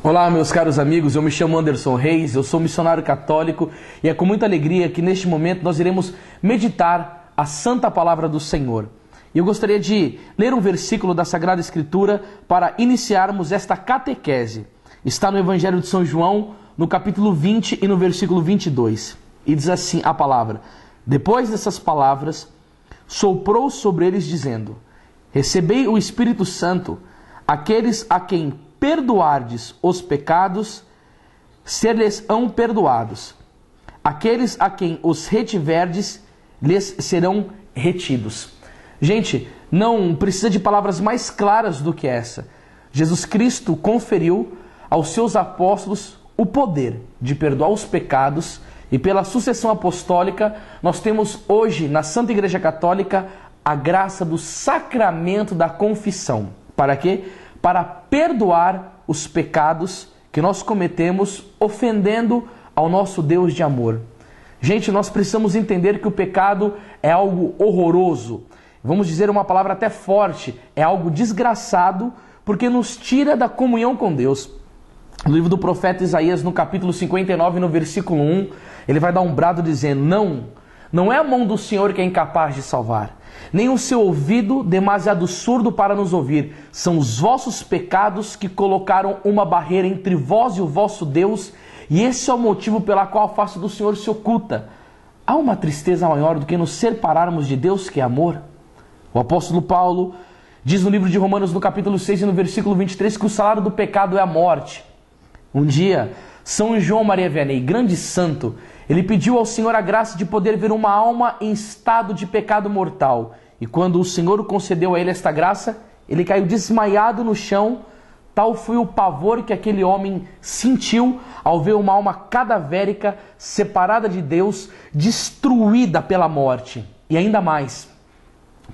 Olá, meus caros amigos, eu me chamo Anderson Reis, eu sou missionário católico e é com muita alegria que neste momento nós iremos meditar a Santa Palavra do Senhor. E eu gostaria de ler um versículo da Sagrada Escritura para iniciarmos esta catequese. Está no Evangelho de São João, no capítulo 20 e no versículo 22. E diz assim a palavra: depois dessas palavras, soprou sobre eles dizendo: recebei o Espírito Santo, aqueles a quem perdoardes os pecados, ser-lhes-ão perdoados. Aqueles a quem os retiverdes, lhes serão retidos. Gente, não precisa de palavras mais claras do que essa. Jesus Cristo conferiu aos seus apóstolos o poder de perdoar os pecados e pela sucessão apostólica nós temos hoje na Santa Igreja Católica a graça do sacramento da confissão. Para quê? Para perdoar os pecados que nós cometemos ofendendo ao nosso Deus de amor. Gente, nós precisamos entender que o pecado é algo horroroso. Vamos dizer uma palavra até forte, é algo desgraçado, porque nos tira da comunhão com Deus. No livro do profeta Isaías, no capítulo 59, no versículo 1, ele vai dar um brado dizendo: não é a mão do Senhor que é incapaz de salvar, nem o seu ouvido demasiado surdo para nos ouvir. São os vossos pecados que colocaram uma barreira entre vós e o vosso Deus, e esse é o motivo pela qual a face do Senhor se oculta. Há uma tristeza maior do que nos separarmos de Deus, que é amor? O apóstolo Paulo diz no livro de Romanos, no capítulo 6 e no versículo 23, que o salário do pecado é a morte. Um dia, São João Maria Vianney, grande santo, ele pediu ao Senhor a graça de poder ver uma alma em estado de pecado mortal. E quando o Senhor concedeu a ele esta graça, ele caiu desmaiado no chão. Tal foi o pavor que aquele homem sentiu ao ver uma alma cadavérica, separada de Deus, destruída pela morte. E ainda mais,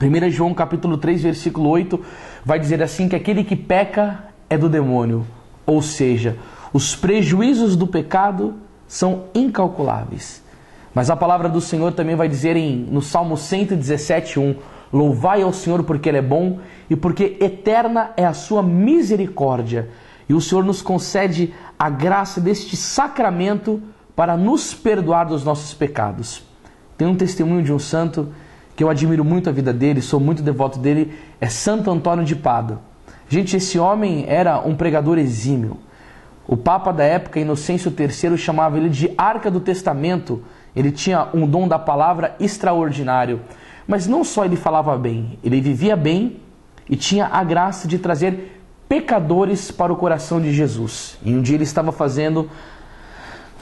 1 João capítulo 3, versículo 8, vai dizer assim que aquele que peca é do demônio. Ou seja, os prejuízos do pecado são incalculáveis. Mas a palavra do Senhor também vai dizer no Salmo 117:1: louvai ao Senhor porque Ele é bom e porque eterna é a sua misericórdia. E o Senhor nos concede a graça deste sacramento para nos perdoar dos nossos pecados. Tem um testemunho de um santo que eu admiro muito a vida dele, sou muito devoto dele, é Santo Antônio de Pádua. Gente, esse homem era um pregador exímio. O Papa da época, Inocêncio III, chamava ele de Arca do Testamento. Ele tinha um dom da palavra extraordinário. Mas não só ele falava bem, ele vivia bem e tinha a graça de trazer pecadores para o coração de Jesus. E um dia ele estava fazendo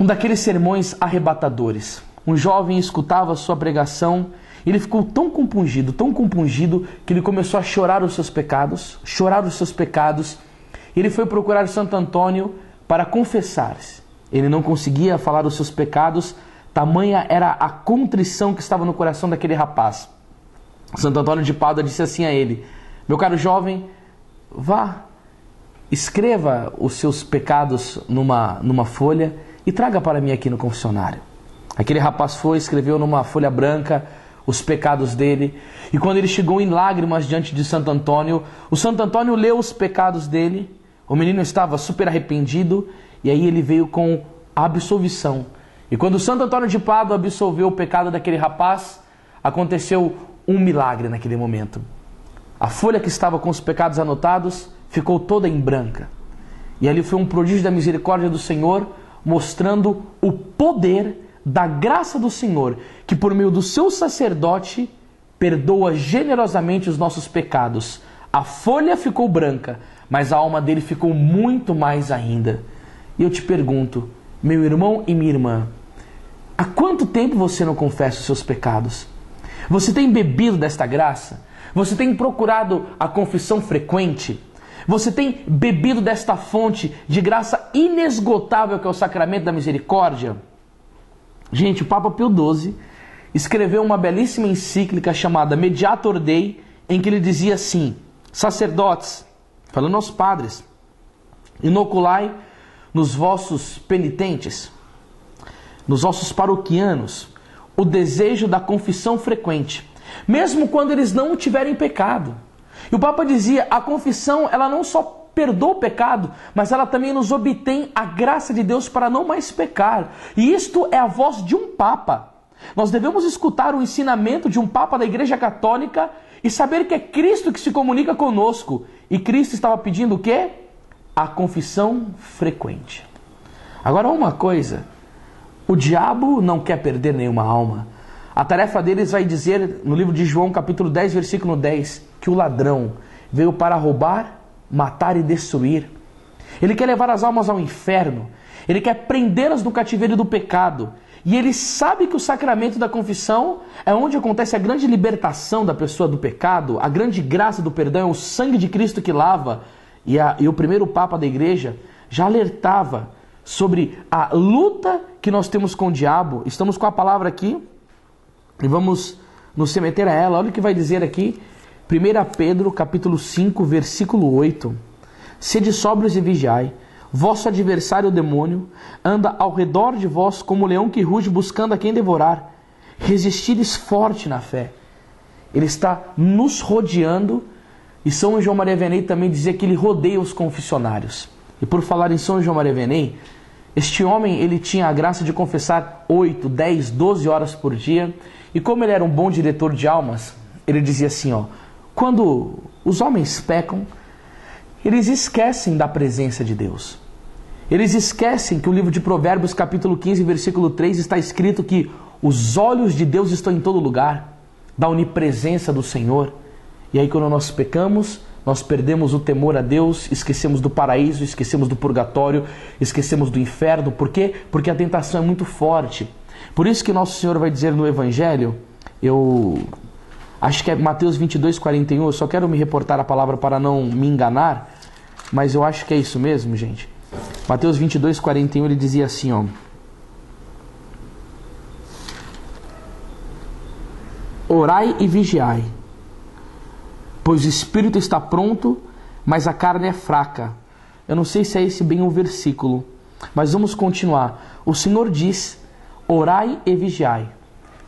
um daqueles sermões arrebatadores. Um jovem escutava a sua pregação e ele ficou tão compungido, que ele começou a chorar os seus pecados. Ele foi procurar Santo Antônio para confessar-se. Ele não conseguia falar os seus pecados, tamanha era a contrição que estava no coração daquele rapaz. Santo Antônio de Pádua disse assim a ele: meu caro jovem, vá, escreva os seus pecados numa folha e traga para mim aqui no confessionário. Aquele rapaz foi, escreveu numa folha branca os pecados dele, e quando ele chegou em lágrimas diante de Santo Antônio, o Santo Antônio leu os pecados dele. O menino estava super arrependido, e aí ele veio com a absolvição. E quando Santo Antônio de Pádua absolveu o pecado daquele rapaz, aconteceu um milagre naquele momento. A folha que estava com os pecados anotados ficou toda em branca. E ali foi um prodígio da misericórdia do Senhor, mostrando o poder da graça do Senhor, que por meio do seu sacerdote perdoa generosamente os nossos pecados. A folha ficou branca, mas a alma dele ficou muito mais ainda. E eu te pergunto, meu irmão e minha irmã, há quanto tempo você não confessa os seus pecados? Você tem bebido desta graça? Você tem procurado a confissão frequente? Você tem bebido desta fonte de graça inesgotável que é o sacramento da misericórdia? Gente, o Papa Pio XII escreveu uma belíssima encíclica chamada Mediator Dei, em que ele dizia assim: sacerdotes, falando aos padres, inoculai nos vossos penitentes, nos vossos paroquianos, o desejo da confissão frequente, mesmo quando eles não tiverem pecado. E o Papa dizia, a confissão, ela não só perdoa o pecado, mas ela também nos obtém a graça de Deus para não mais pecar. E isto é a voz de um Papa. Nós devemos escutar o ensinamento de um Papa da Igreja Católica e saber que é Cristo que se comunica conosco. E Cristo estava pedindo o quê? A confissão frequente. Agora uma coisa, o diabo não quer perder nenhuma alma. A tarefa deles vai dizer no livro de João capítulo 10, versículo 10, que o ladrão veio para roubar, matar e destruir. Ele quer levar as almas ao inferno. Ele quer prendê-las no cativeiro do pecado. E ele sabe que o sacramento da confissão é onde acontece a grande libertação da pessoa do pecado, a grande graça do perdão, é o sangue de Cristo que lava. E o primeiro Papa da Igreja já alertava sobre a luta que nós temos com o diabo. Estamos com a palavra aqui e vamos nos remeter a ela. Olha o que vai dizer aqui, 1 Pedro capítulo 5, versículo 8. Sede sóbrios e vigiai. Vosso adversário, o demônio, anda ao redor de vós como um leão que ruge buscando a quem devorar. Resistires forte na fé. Ele está nos rodeando. E São João Maria Vianney também dizia que ele rodeia os confessionários. E por falar em São João Maria Vianney, este homem ele tinha a graça de confessar 8, 10, 12 horas por dia. E como ele era um bom diretor de almas, ele dizia assim, quando os homens pecam, eles esquecem da presença de Deus. Eles esquecem que o livro de Provérbios, capítulo 15, versículo 3, está escrito que os olhos de Deus estão em todo lugar, da onipresença do Senhor. E aí quando nós pecamos, nós perdemos o temor a Deus, esquecemos do paraíso, esquecemos do purgatório, esquecemos do inferno. Por quê? Porque a tentação é muito forte. Por isso que Nosso Senhor vai dizer no Evangelho, eu acho que é Mateus 22, 41, eu só quero me reportar a palavra para não me enganar, mas eu acho que é isso mesmo, gente. Mateus 22, 41, ele dizia assim, orai e vigiai, pois o espírito está pronto, mas a carne é fraca. Eu não sei se é esse bem o versículo, mas vamos continuar. O Senhor diz, orai e vigiai,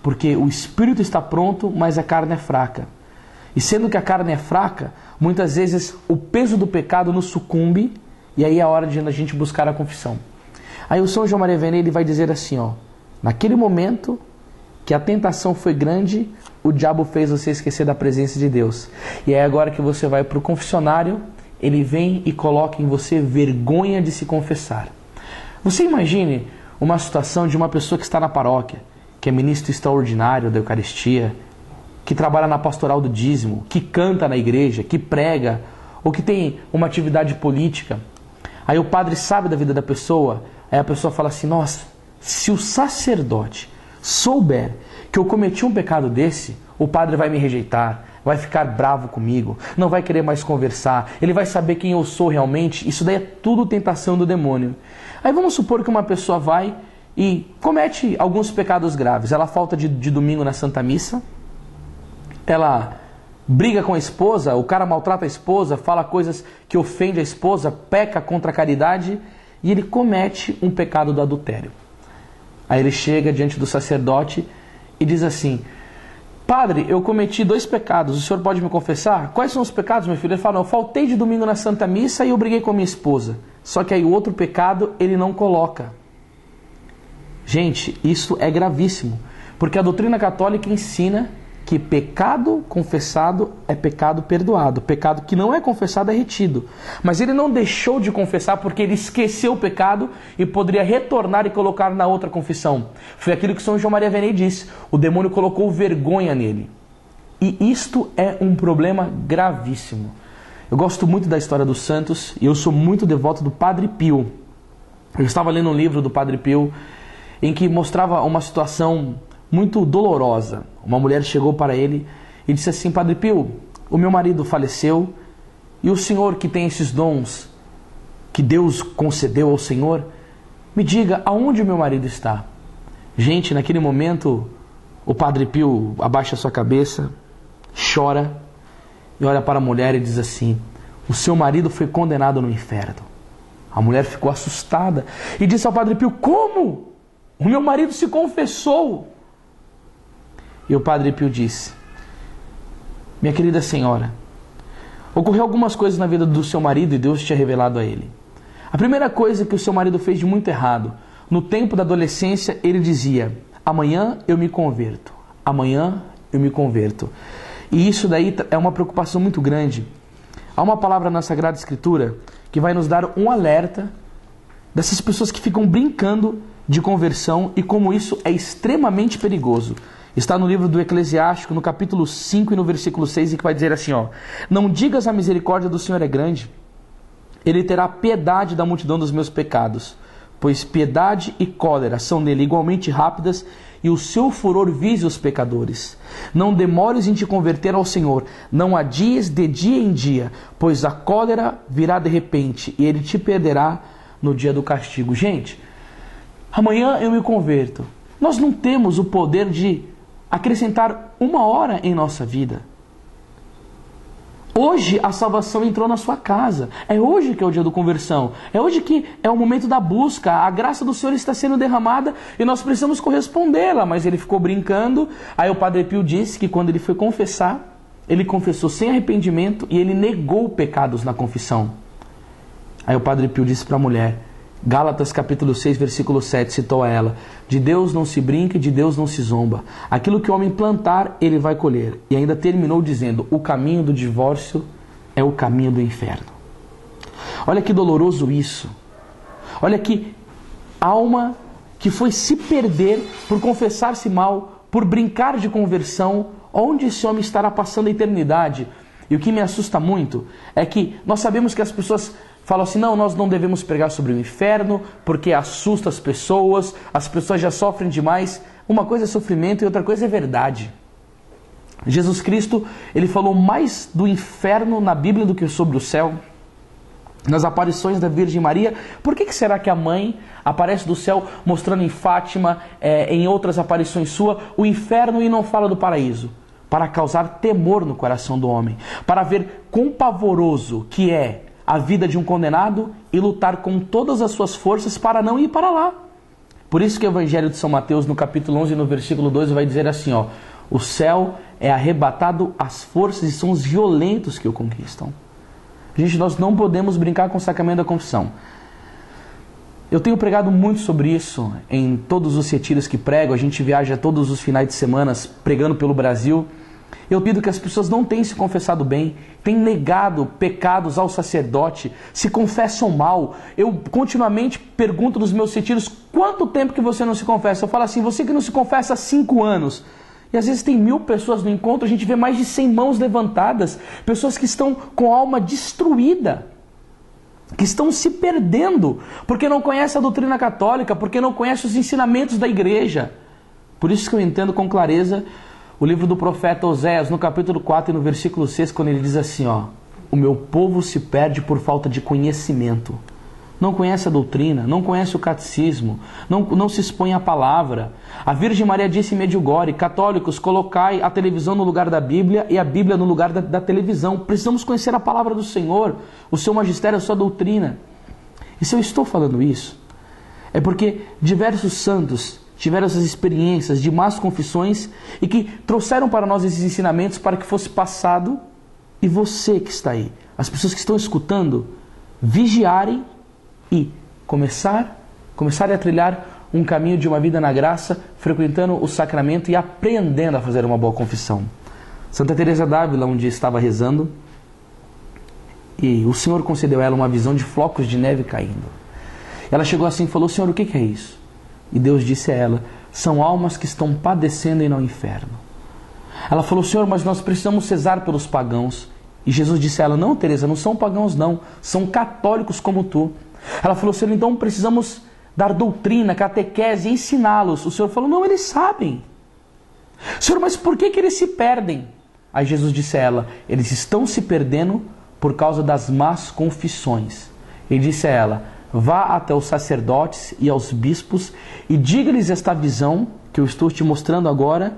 porque o espírito está pronto, mas a carne é fraca. E sendo que a carne é fraca, muitas vezes o peso do pecado nos sucumbe, e aí é a hora de a gente buscar a confissão. Aí o São João Maria Vianney ele vai dizer assim, naquele momento que a tentação foi grande, o diabo fez você esquecer da presença de Deus. E aí agora que você vai para o confessionário, ele vem e coloca em você vergonha de se confessar. Você imagine uma situação de uma pessoa que está na paróquia, que é ministro extraordinário da Eucaristia, que trabalha na pastoral do dízimo, que canta na igreja, que prega, ou que tem uma atividade política. Aí o padre sabe da vida da pessoa, aí a pessoa fala assim, nossa, se o sacerdote souber que eu cometi um pecado desse, o padre vai me rejeitar, vai ficar bravo comigo, não vai querer mais conversar, ele vai saber quem eu sou realmente. Isso daí é tudo tentação do demônio. Aí vamos supor que uma pessoa vai e comete alguns pecados graves. Ela falta de domingo na Santa Missa, ela briga com a esposa, o cara maltrata a esposa, fala coisas que ofendem a esposa, peca contra a caridade e ele comete um pecado do adultério. Aí ele chega diante do sacerdote e diz assim, padre, eu cometi 2 pecados, o senhor pode me confessar? Quais são os pecados, meu filho? Ele fala, não, eu faltei de domingo na Santa Missa e eu briguei com a minha esposa. Só que aí o outro pecado ele não coloca. Gente, isso é gravíssimo, porque a doutrina católica ensina que pecado confessado é pecado perdoado. Pecado que não é confessado é retido. Mas ele não deixou de confessar porque ele esqueceu o pecado e poderia retornar e colocar na outra confissão. Foi aquilo que São João Maria Vianney disse. O demônio colocou vergonha nele. E isto é um problema gravíssimo. Eu gosto muito da história dos santos e eu sou muito devoto do Padre Pio. Eu estava lendo um livro do Padre Pio em que mostrava uma situação muito dolorosa. Uma mulher chegou para ele e disse assim, Padre Pio, o meu marido faleceu e o senhor que tem esses dons que Deus concedeu ao senhor, me diga aonde o meu marido está. Gente, naquele momento o Padre Pio abaixa sua cabeça, chora e olha para a mulher e diz assim, o seu marido foi condenado no inferno. A mulher ficou assustada e disse ao Padre Pio, como? O meu marido se confessou. E o Padre Pio disse, minha querida senhora, Ocorreu algumas coisas na vida do seu marido e Deus tinha revelado a ele. A primeira coisa que o seu marido fez de muito errado, no tempo da adolescência, ele dizia: amanhã eu me converto, amanhã eu me converto. E isso daí é uma preocupação muito grande. Há uma palavra na Sagrada Escritura que vai nos dar um alerta dessas pessoas que ficam brincando de conversão e como isso é extremamente perigoso. Está no livro do Eclesiástico, no capítulo 5 e no versículo 6, e que vai dizer assim, ó: não digas a misericórdia do Senhor é grande, Ele terá piedade da multidão dos meus pecados, pois piedade e cólera são nele igualmente rápidas, e o seu furor vise os pecadores. Não demores em te converter ao Senhor, não adies de dia em dia, pois a cólera virá de repente, e Ele te perderá no dia do castigo. Gente, amanhã eu me converto. Nós não temos o poder de acrescentar uma hora em nossa vida. Hoje a salvação entrou na sua casa. É hoje que é o dia da conversão. É hoje que é o momento da busca. A graça do Senhor está sendo derramada e nós precisamos correspondê-la. Mas ele ficou brincando. Aí o Padre Pio disse que quando ele foi confessar, ele confessou sem arrependimento e ele negou pecados na confissão. Aí o Padre Pio disse para a mulher, Gálatas capítulo 6, versículo 7, citou a ela: de Deus não se brinca e de Deus não se zomba. Aquilo que o homem plantar, ele vai colher. E ainda terminou dizendo: o caminho do divórcio é o caminho do inferno. Olha que doloroso isso. Olha que alma que foi se perder por confessar-se mal, por brincar de conversão. Onde esse homem estará passando a eternidade? E o que me assusta muito é que nós sabemos que as pessoas falam assim: não, nós não devemos pregar sobre o inferno porque assusta as pessoas já sofrem demais. Uma coisa é sofrimento e outra coisa é verdade. Jesus Cristo, ele falou mais do inferno na Bíblia do que sobre o céu. Nas aparições da Virgem Maria, por que será que a mãe aparece do céu mostrando em Fátima, em outras aparições suas, o inferno e não fala do paraíso? Para causar temor no coração do homem, para ver quão pavoroso que é a vida de um condenado e lutar com todas as suas forças para não ir para lá. Por isso que o Evangelho de São Mateus, no capítulo 11, no versículo 12, vai dizer assim, ó: o céu é arrebatado às forças e são os violentos que o conquistam. Gente, nós não podemos brincar com o sacramento da confissão. Eu tenho pregado muito sobre isso em todos os retiros que prego. A gente viaja todos os finais de semana pregando pelo Brasil. Eu pido que as pessoas não tenham se confessado bem, têm negado pecados ao sacerdote, se confessam mal. Eu continuamente pergunto nos meus retiros: quanto tempo que você não se confessa? Eu falo assim: você que não se confessa há 5 anos. E às vezes tem 1000 pessoas no encontro, a gente vê mais de 100 mãos levantadas, pessoas que estão com a alma destruída, que estão se perdendo, porque não conhecem a doutrina católica, porque não conhecem os ensinamentos da igreja. Por isso que eu entendo com clareza o livro do profeta Oséias, no capítulo 4 e no versículo 6, quando ele diz assim, ó: o meu povo se perde por falta de conhecimento. Não conhece a doutrina, não conhece o catecismo, não se expõe à palavra. A Virgem Maria disse em Medjugorje: católicos, colocai a televisão no lugar da Bíblia e a Bíblia no lugar da televisão. Precisamos conhecer a palavra do Senhor, o seu magistério, a sua doutrina. E se eu estou falando isso, é porque diversos santos tiveram essas experiências de más confissões e que trouxeram para nós esses ensinamentos para que fosse passado, e você que está aí, as pessoas que estão escutando, vigiarem e começarem a trilhar um caminho de uma vida na graça, frequentando o sacramento e aprendendo a fazer uma boa confissão. Santa Teresa d'Ávila um dia estava rezando e o Senhor concedeu a ela uma visão de flocos de neve caindo. Ela chegou assim e falou: Senhor, o que é isso? E Deus disse a ela: são almas que estão padecendo e no inferno. Ela falou: Senhor, mas nós precisamos rezar pelos pagãos. E Jesus disse a ela: não, Teresa, não são pagãos não, são católicos como tu. Ela falou: Senhor, então precisamos dar doutrina, catequese, ensiná-los. O Senhor falou: não, eles sabem. Senhor, mas por que eles se perdem? Aí Jesus disse a ela: eles estão se perdendo por causa das más confissões. Ele disse a ela: vá até os sacerdotes e aos bispos e diga-lhes esta visão que eu estou te mostrando agora,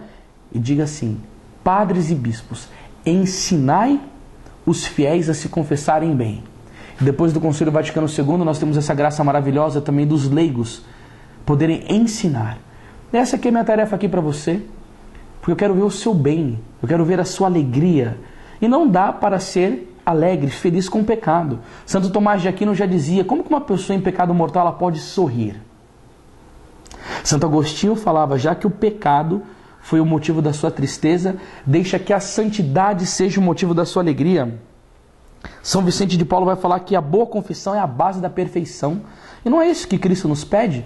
e diga assim: padres e bispos, ensinai os fiéis a se confessarem bem. Depois do Concílio Vaticano II, nós temos essa graça maravilhosa também dos leigos poderem ensinar. Essa aqui é a minha tarefa aqui para você, porque eu quero ver o seu bem, eu quero ver a sua alegria. E não dá para ser alegre, feliz com o pecado. Santo Tomás de Aquino já dizia, como que uma pessoa em pecado mortal ela pode sorrir? Santo Agostinho falava, já que o pecado foi o motivo da sua tristeza, deixa que a santidade seja o motivo da sua alegria. São Vicente de Paulo vai falar que a boa confissão é a base da perfeição. E não é isso que Cristo nos pede?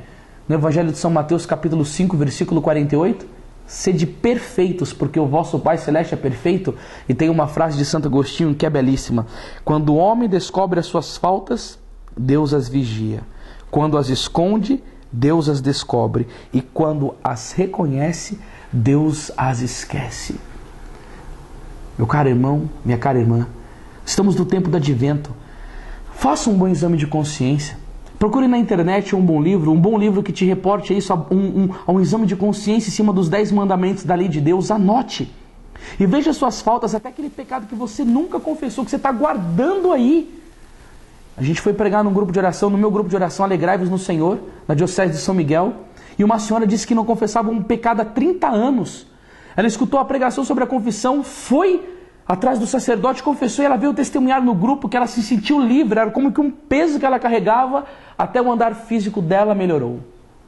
No Evangelho de São Mateus, capítulo 5, versículo 48, sede perfeitos, porque o vosso Pai Celeste é perfeito. E tem uma frase de Santo Agostinho que é belíssima. Quando o homem descobre as suas faltas, Deus as vigia. Quando as esconde, Deus as descobre. E quando as reconhece, Deus as esquece. Meu caro irmão, minha cara irmã, estamos no tempo do advento. Faça um bom exame de consciência. Procure na internet um bom livro que te reporte isso, a um exame de consciência em cima dos 10 mandamentos da lei de Deus. Anote e veja suas faltas, até aquele pecado que você nunca confessou, que você está guardando aí. A gente foi pregar num grupo de oração, no meu grupo de oração, Alegrai-vos no Senhor, na Diocese de São Miguel, e uma senhora disse que não confessava um pecado há 30 anos. Ela escutou a pregação sobre a confissão, foi atrás do sacerdote, confessou, e ela veio testemunhar no grupo que ela se sentiu livre, era como que um peso que ela carregava, até o andar físico dela melhorou.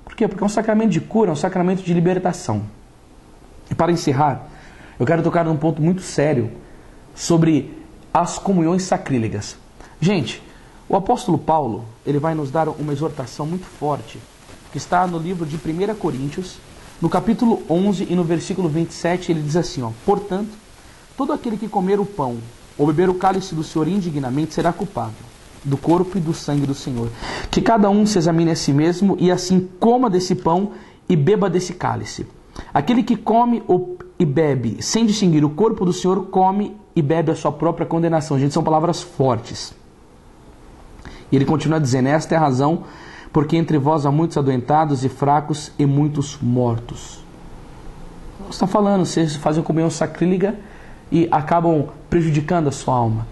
Por quê? Porque é um sacramento de cura, é um sacramento de libertação. E para encerrar, eu quero tocar num ponto muito sério sobre as comunhões sacrílegas. Gente, o apóstolo Paulo, ele vai nos dar uma exortação muito forte, que está no livro de 1 Coríntios, no capítulo 11 e no versículo 27, ele diz assim, portanto, todo aquele que comer o pão ou beber o cálice do Senhor indignamente será culpável do corpo e do sangue do Senhor. Que cada um se examine a si mesmo e assim coma desse pão e beba desse cálice. Aquele que come e bebe sem distinguir o corpo do Senhor, come e bebe a sua própria condenação. Gente, são palavras fortes. E ele continua dizendo, esta é a razão porque entre vós há muitos adoentados e fracos e muitos mortos. Você está falando, vocês fazem comunhão sacrílega e acabam prejudicando a sua alma.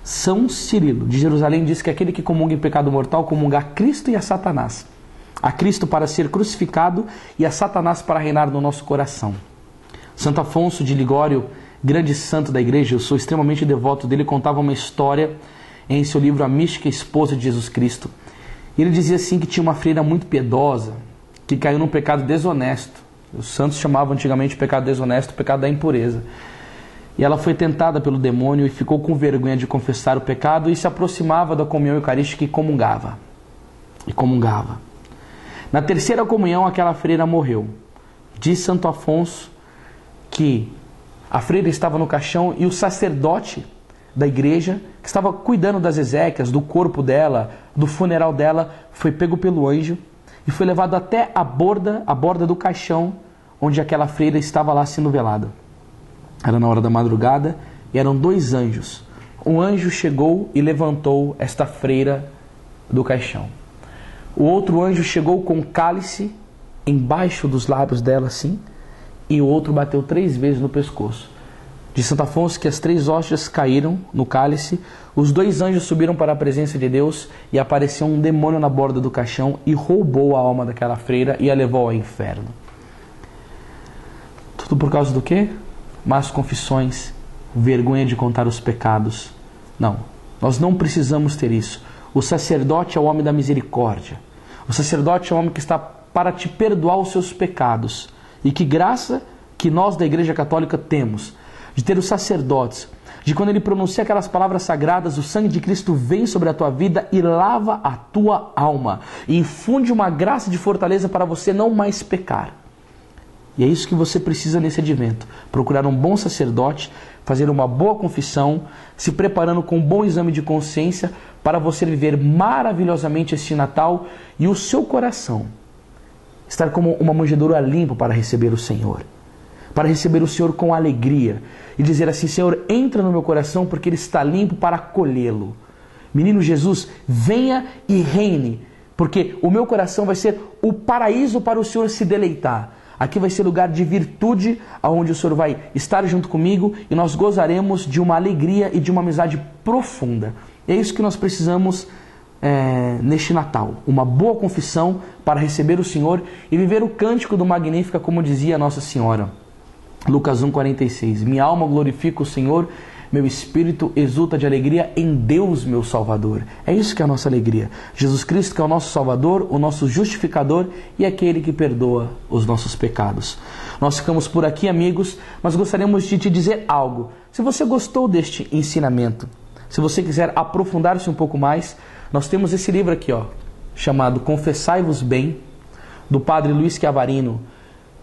São Cirilo, de Jerusalém, diz que aquele que comunga em pecado mortal comunga a Cristo e a Satanás. A Cristo para ser crucificado e a Satanás para reinar no nosso coração. Santo Afonso de Ligório, grande santo da igreja, eu sou extremamente devoto dele, contava uma história em seu livro A Mística Esposa de Jesus Cristo. E ele dizia assim que tinha uma freira muito piedosa, que caiu num pecado desonesto. Os santos chamavam antigamente o pecado desonesto o pecado da impureza. E ela foi tentada pelo demônio e ficou com vergonha de confessar o pecado e se aproximava da comunhão eucarística e comungava. E comungava. Na terceira comunhão, aquela freira morreu. Diz Santo Afonso que a freira estava no caixão e o sacerdote da igreja, que estava cuidando das exéquias, do corpo dela, do funeral dela, foi pego pelo anjo e foi levado até a borda do caixão onde aquela freira estava lá sendo velada. Era na hora da madrugada e eram 2 anjos. Um anjo chegou e levantou esta freira do caixão. O outro anjo chegou com um cálice embaixo dos lábios dela assim, e o outro bateu 3 vezes no pescoço. De Santo Afonso que as 3 hóstias caíram no cálice, os 2 anjos subiram para a presença de Deus e apareceu um demônio na borda do caixão e roubou a alma daquela freira e a levou ao inferno. Tudo por causa do quê? Más confissões, vergonha de contar os pecados. Não, nós não precisamos ter isso. O sacerdote é o homem da misericórdia. O sacerdote é o homem que está para te perdoar os seus pecados. E que graça que nós da Igreja Católica temos de ter os sacerdotes, de quando ele pronuncia aquelas palavras sagradas, o sangue de Cristo vem sobre a tua vida e lava a tua alma, e infunde uma graça de fortaleza para você não mais pecar. E é isso que você precisa nesse advento, procurar um bom sacerdote, fazer uma boa confissão, se preparando com um bom exame de consciência para você viver maravilhosamente este Natal e o seu coração estar como uma manjedoura limpa para receber o Senhor. Para receber o Senhor com alegria e dizer assim, Senhor, entra no meu coração porque ele está limpo para acolhê-lo. Menino Jesus, venha e reine, porque o meu coração vai ser o paraíso para o Senhor se deleitar. Aqui vai ser lugar de virtude, onde o Senhor vai estar junto comigo e nós gozaremos de uma alegria e de uma amizade profunda. É isso que nós precisamos neste Natal. Uma boa confissão para receber o Senhor e viver o cântico do Magnífica, como dizia Nossa Senhora. Lucas 1,46. Minha alma glorifica o Senhor, meu espírito exulta de alegria em Deus, meu Salvador. É isso que é a nossa alegria. Jesus Cristo, que é o nosso Salvador, o nosso justificador e aquele que perdoa os nossos pecados. Nós ficamos por aqui, amigos, mas gostaríamos de te dizer algo. Se você gostou deste ensinamento, se você quiser aprofundar-se um pouco mais, nós temos esse livro aqui, chamado Confessai-vos Bem, do Padre Luiz Chiavarino.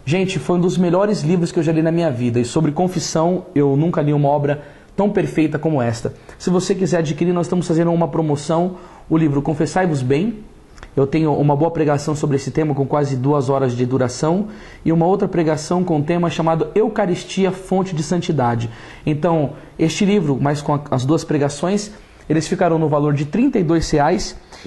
Gente, foi um dos melhores livros que eu já li na minha vida. E sobre confissão, eu nunca li uma obra tão perfeita como esta. Se você quiser adquirir, nós estamos fazendo uma promoção, o livro Confessai-vos Bem. Eu tenho uma boa pregação sobre esse tema com quase 2 horas de duração e uma outra pregação com um tema chamado Eucaristia, Fonte de Santidade. Então, este livro, mais com as 2 pregações, eles ficarão no valor de R$ 32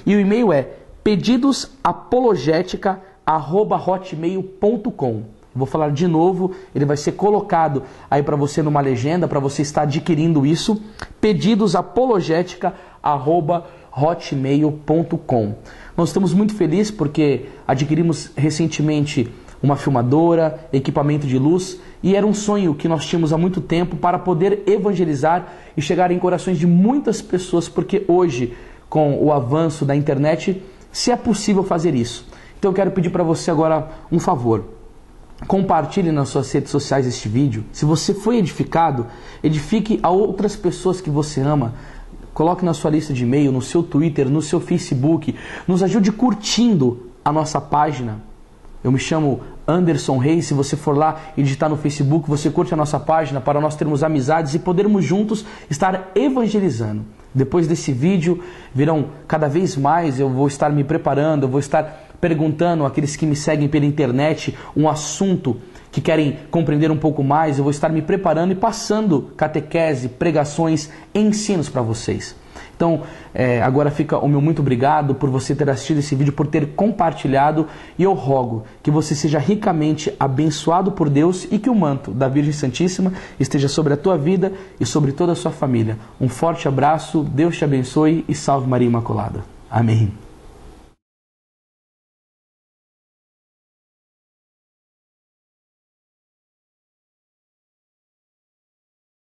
e o e-mail é pedidosapologetica@hotmail.com. Vou falar de novo, ele vai ser colocado aí para você numa legenda, para você estar adquirindo isso, pedidosapologetica@hotmail.com. Nós estamos muito felizes porque adquirimos recentemente uma filmadora, equipamento de luz, e era um sonho que nós tínhamos há muito tempo para poder evangelizar e chegar em corações de muitas pessoas, porque hoje, com o avanço da internet, se é possível fazer isso. Então eu quero pedir para você agora um favor. Compartilhe nas suas redes sociais este vídeo. Se você foi edificado, edifique a outras pessoas que você ama. Coloque na sua lista de e-mail, no seu Twitter, no seu Facebook. Nos ajude curtindo a nossa página. Eu me chamo Anderson Reis. Se você for lá e digitar no Facebook, você curte a nossa página para nós termos amizades e podermos juntos estar evangelizando. Depois desse vídeo virão cada vez mais, eu vou estar me preparando, eu vou estar perguntando àqueles que me seguem pela internet um assunto que querem compreender um pouco mais, eu vou estar me preparando e passando catequese, pregações, ensinos para vocês. Então, agora fica o meu muito obrigado por você ter assistido esse vídeo, por ter compartilhado, e eu rogo que você seja ricamente abençoado por Deus e que o manto da Virgem Santíssima esteja sobre a tua vida e sobre toda a sua família. Um forte abraço, Deus te abençoe e salve Maria Imaculada. Amém.